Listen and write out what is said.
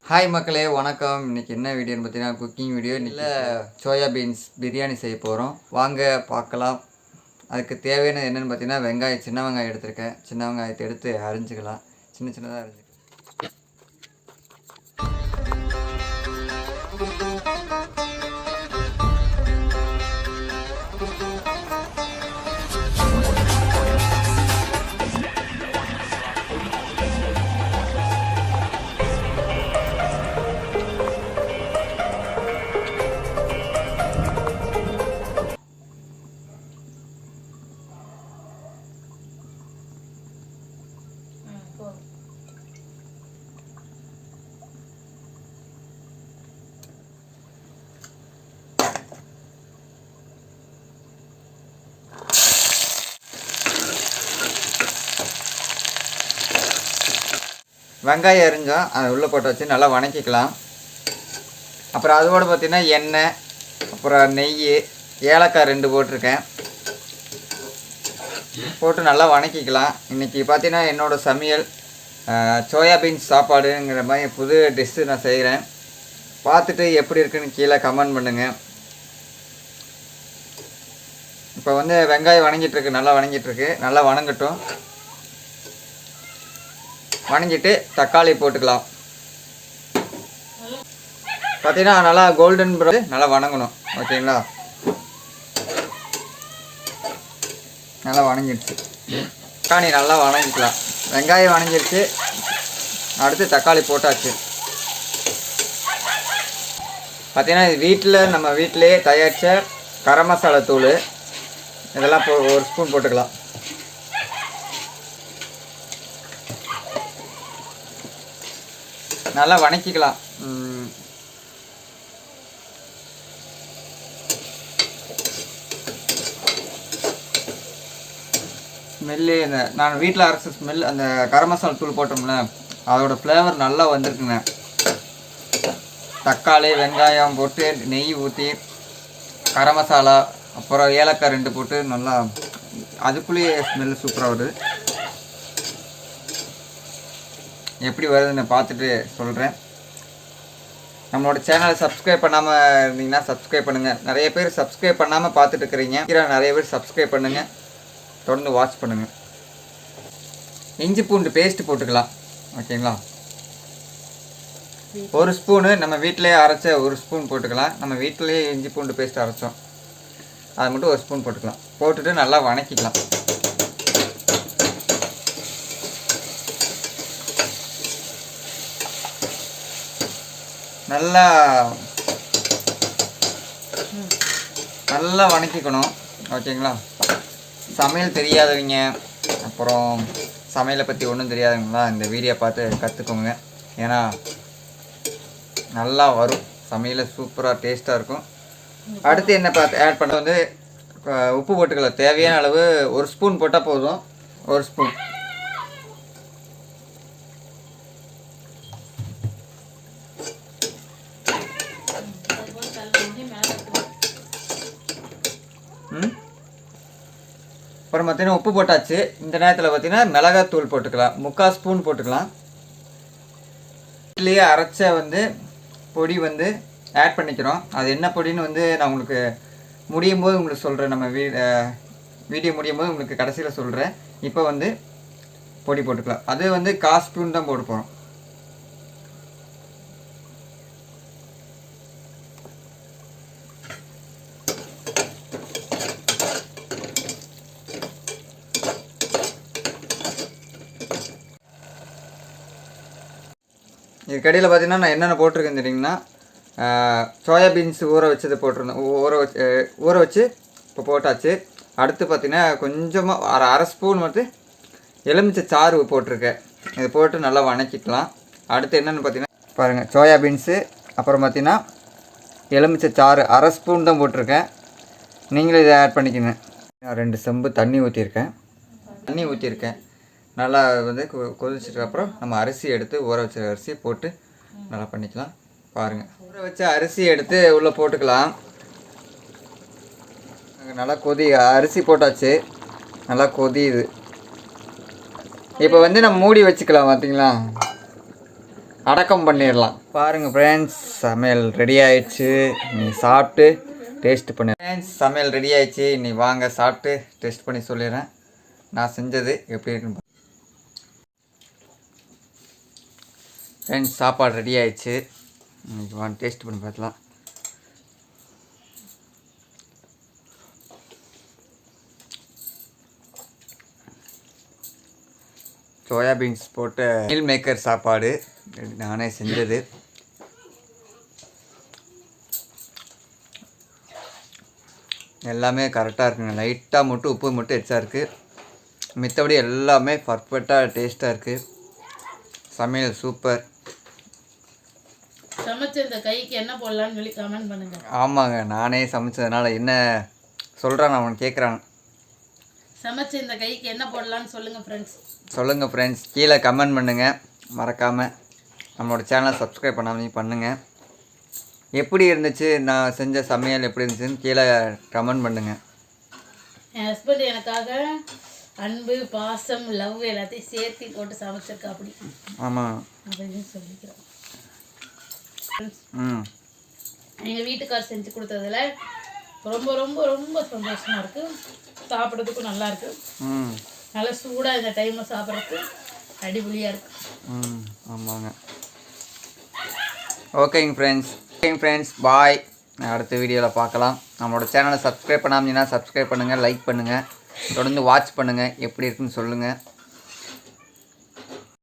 Hi மக்களே, வணக்கம். இன்றைக்கி என்ன வீடியோன்னு பார்த்தீங்கன்னா குக்கிங் வீடியோ. இல்லை, சோயா பீன்ஸ் பிரியாணி செய்ய போகிறோம். வாங்க பார்க்கலாம். அதுக்கு தேவையான என்னென்னு பார்த்தீங்கன்னா வெங்காயம், சின்ன வெங்காயம் எடுத்திருக்கேன். சின்ன வெங்காயத்தை எடுத்து அரிஞ்சிக்கலாம். சின்ன சின்னதாக அரிஞ்சிக்கலாம். வெங்காயம் அரிஞ்சோம், அதை உள்ளே போட்டு வச்சு நல்லா வணக்கிக்கலாம். அப்புறம் அதோடு பார்த்திங்கன்னா எண்ணெய், அப்புறம் நெய், ஏலக்காய் 2 போட்டிருக்கேன். போட்டு நல்லா வணக்கிக்கலாம். இன்றைக்கி பார்த்திங்கன்னா என்னோடய சமையல் சோயாபீன்ஸ் சாப்பாடுங்கிற மாதிரி புது டிஷ்ஷு நான் செய்கிறேன். பார்த்துட்டு எப்படி இருக்குன்னு கீழே கமெண்ட் பண்ணுங்கள். இப்போ வந்து வெங்காயம் வணங்கிட்டுருக்கு, நல்லா வணங்கிட்டுருக்கு. நல்லா வணங்கட்டும். வணங்கிட்டு தக்காளி போட்டுக்கலாம். பார்த்தீங்கன்னா நல்லா கோல்டன் ப்ரௌன் நல்லா வணங்கணும். ஓகேங்களா? நல்லா வணங்கிடுச்சு. தக்காளி நல்லா வணங்கிக்கலாம். வெங்காயம் வணங்கிடுச்சு. அடுத்து தக்காளி போட்டாச்சு. பார்த்தீங்கன்னா இது நம்ம வீட்டிலேயே தயாரித்த கரம் மசாலா தூள். இதெல்லாம் ஒரு ஸ்பூன் போட்டுக்கலாம். நல்லா வணக்கிக்கலாம். ஸ்மெல்லு நான் வீட்டில் அரைச்ச ஸ்மெல், அந்த கரம் மசாலா தூள் போட்டோம்ல, அதோடய ஃப்ளேவர் நல்லா வந்திருக்குங்க. தக்காளி வெங்காயம் போட்டு நெய் ஊற்றி கரம் மசாலா அப்புறம் ஏலக்காய் 2 போட்டு நல்லா அதுக்குள்ளேயே ஸ்மெல் சூப்பராக வருது. எப்படி வருதுன்னு பார்த்துட்டு சொல்கிறேன். நம்மளோட சேனலை சப்ஸ்கிரைப் பண்ணாமல் இருந்தீங்கன்னா சப்ஸ்கிரைப் பண்ணுங்கள். நிறைய பேர் சப்ஸ்கிரைப் பண்ணாமல் பார்த்துட்டு இருக்கிறீங்க. நிறைய பேர் சப்ஸ்கிரைப் பண்ணுங்கள், தொடர்ந்து வாட்ச் பண்ணுங்கள். இஞ்சி பூண்டு பேஸ்ட்டு போட்டுக்கலாம். ஓகேங்களா? 1 ஸ்பூனு நம்ம வீட்டிலேயே அரைச்ச 1 ஸ்பூன் போட்டுக்கலாம். நம்ம வீட்டிலேயே இஞ்சி பூண்டு பேஸ்ட் அரைச்சோம், அதை மட்டும் 1 ஸ்பூன் போட்டுக்கலாம். போட்டுட்டு நல்லா வணக்கிக்கலாம். நல்லா வணக்கிக்கணும். ஓகேங்களா? சமையல் தெரியாதவங்க, அப்புறம் சமையலை பற்றி ஒன்றும் தெரியாதவங்களா இந்த வீடியோ பார்த்து கற்றுக்கோங்க. ஏன்னா நல்லா வரும், சமையல் சூப்பராக டேஸ்ட்டாக இருக்கும். அடுத்து என்ன பார்த்து ஆட் பண்ண வந்து உப்பு போட்டுக்கலாம். தேவையான அளவு 1 ஸ்பூன் போட்டால் போதும். 1 ஸ்பூன். அப்புறம் பார்த்தீங்கன்னா உப்பு போட்டாச்சு. இந்த நேரத்தில் பார்த்தீங்கன்னா மிளகாத்தூள் போட்டுக்கலாம். 3/4 ஸ்பூன் போட்டுக்கலாம். வீட்டிலேயே அரைச்ச பொடி ஆட் பண்ணிக்கிறோம். அது என்ன பொடின்னு நான் உங்களுக்கு முடியும் போது உங்களுக்கு சொல்கிறேன். நம்ம வீடியோ முடியும் போது உங்களுக்கு கடைசியில் சொல்கிறேன். இப்போ பொடி போட்டுக்கலாம். அது 1/4 ஸ்பூன் தான் போட்டு போகிறோம். இது கடையில் பார்த்தீங்கன்னா நான் என்னென்ன போட்டிருக்கேன்னு தெரியுங்கன்னா, சோயாபீன்ஸ் ஊற வச்சது போட்டிருந்தேன். ஊற வச்சு இப்போ போட்டாச்சு. அடுத்து பார்த்திங்கன்னா கொஞ்சமாக அரை ஸ்பூன் எலுமிச்சை சாறு போட்டிருக்கேன். இதை போட்டு நல்லா வணக்கிக்கலாம். அடுத்து என்னென்னு பார்த்தீங்கன்னா பாருங்கள், சோயாபீன்ஸு, அப்புறம் பார்த்திங்கன்னா எலுமிச்சை சாறு அரை ஸ்பூன் தான் போட்டிருக்கேன். நீங்களும் இதை ஆட் பண்ணிக்கோங்க. நான் 2 செம்பு தண்ணி ஊற்றிருக்கேன். நல்லா கொதிச்சதுக்கு அப்புறம் நம்ம அரிசி எடுத்து ஊற வச்ச அரிசி போட்டு நல்லா பண்ணிக்கலாம். பாருங்கள், ஊற வச்ச அரிசி எடுத்து உள்ளே போட்டுக்கலாம். நல்லா அரிசி போட்டாச்சு, நல்லா கொதியுது. இப்போ நம்ம மூடி வச்சுக்கலாம். பார்த்தீங்களா? அடக்கம் பண்ணிடலாம். பாருங்கள் ஃப்ரெண்ட்ஸ், சமையல் ரெடி ஆயிடுச்சு. நீ சாப்பிட்டு டேஸ்ட் பண்ணி. ஃப்ரெண்ட்ஸ், சமையல் ரெடி ஆயிடுச்சு. நீ வாங்க சாப்பிட்டு டேஸ்ட் பண்ணி சொல்லிடுறேன் நான் செஞ்சது எப்படி இருக்குன்னு. ஃப்ரெண்ட்ஸ், சாப்பாடு ரெடி ஆயிடுச்சு. இன்னைக்கு வாங்க டேஸ்ட் பண்ணி பார்க்கலாம். சோயாபீன்ஸ் போட்ட மீல் மேக்கர் சாப்பாடு நானே செஞ்சது. எல்லாமே கரெக்டாக இருக்குங்க. லைட்டாக மட்டும் உப்பு மட்டும் எச்சா இருக்குது. மித்தபடி எல்லாமே பர்ஃபெக்டாக டேஸ்ட்டாக இருக்குது. சமையல் சூப்பர். சமைச்ச இந்த கைக்கு என்ன போடலான்னு சொல்லி கமெண்ட் பண்ணுங்க. ஆமாங்க, நானே சமைச்சதுனால என்ன சொல்கிறான் அவன் கேட்குறான். சமைச்ச இந்த கைக்கு என்ன போடலான்னு சொல்லுங்கள் ஃப்ரெண்ட்ஸ். சொல்லுங்கள் ஃப்ரெண்ட்ஸ், கீழே கமெண்ட் பண்ணுங்கள். மறக்காமல் நம்மளோட சேனலை சப்ஸ்கிரைப் பண்ணாமல் பண்ணுங்கள். எப்படி இருந்துச்சு நான் செஞ்ச சமையல் எப்படி இருந்துச்சுன்னு கீழே கமெண்ட் பண்ணுங்கள். என் ஹஸ்பண்ட் எனக்காக அன்பு, பாசம், லவ் எல்லாத்தையும் சேர்த்து போட்டு சமைச்சிருக்கா அப்படி. ஆமாம், அப்படின்னு சொல்லிக்கிறோம். எங்கள் வீட்டுக்கார் செஞ்சு கொடுத்ததுல ரொம்ப ரொம்ப ரொம்ப சந்தோஷமாக இருக்குது. சாப்பிட்றதுக்கும் நல்லா இருக்குது. நல்லா சூடாக இந்த டைமில் சாப்பிட்றதுக்கு அடிபொலியாக இருக்குது. ஆமாங்க. ஓகேங்க ஃப்ரெண்ட்ஸ், பாய். அடுத்த வீடியோவில் பார்க்கலாம். நம்மளோட சேனலை சப்ஸ்கிரைப் பண்ணாமல் சப்ஸ்கிரைப் பண்ணுங்கள், லைக் பண்ணுங்கள், தொடர்ந்து வாட்ச் பண்ணுங்கள். எப்படி இருக்குன்னு சொல்லுங்கள்.